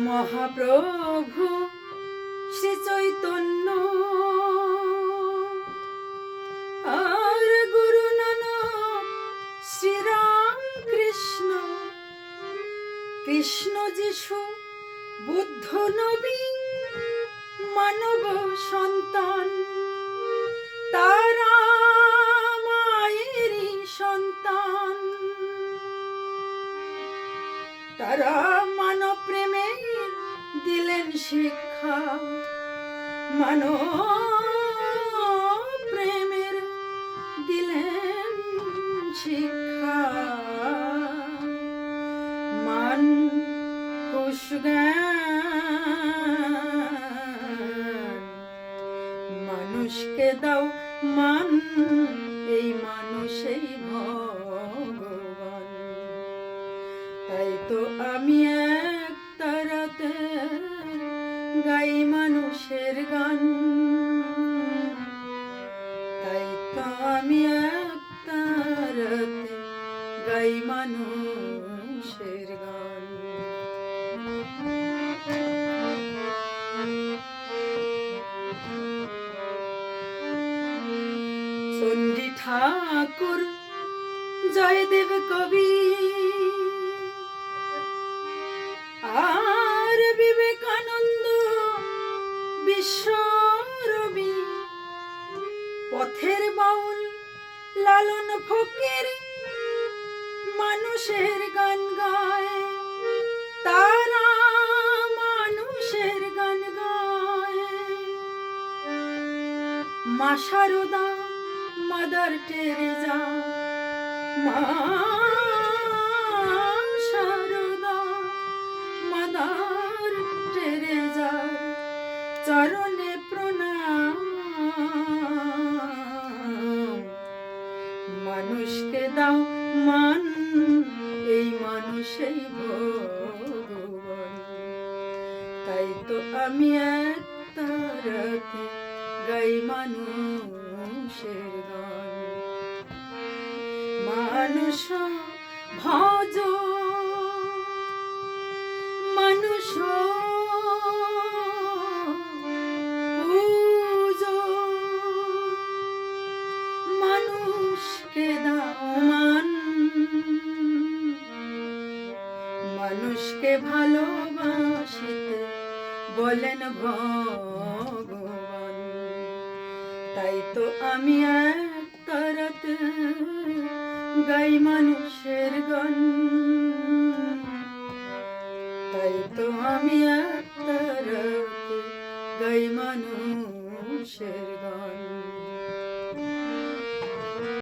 মহাপ্রভু শ্রী চৈতন্য আর গুরু নানক শ্রীরাম কৃষ্ণ, কৃষ্ণ যিশু বুদ্ধ নবী মানব সন্তান, তারা মায়েরই সন্তান। তারা মানব প্রেমে দিলেন শিক্ষা, মানব প্রেমের দিলেন শিক্ষা। মান হুঁশ জ্ঞান মানুষকে দাও মান, এই মানুষই ভগবান। তাই তো আমি এক তারাতে গাই মানুষের গান, তাই তো আমি এক তারাতে গাই মানুষের গান। চণ্ডী ঠাকুর জয়দেব কবি আর বিবেকানন্দ বিশ্বরবি, পথের বাউল লালন ফকির মানুষের গান গায়, তারা মানুষের গান গায়। মা শারদা, মাদার টেরেজা, মা শারদা মাদার টেরেজার চরণে প্রণাম। মানুষকে দাও মান, এই মানুষই ভগবান। তাই তো আমি এক তারাতে গাই মানুষের গান। মানুষ ভজ, মানুষ পূজো, মানুষকে দাও মান, মানুষকে ভালোবাসিতে বলেন ভগবান। তাই তো আমি এক তারাতে গাই মানুষের গান, তাই তো আমি এক তারাতে গাই মানুষের গান।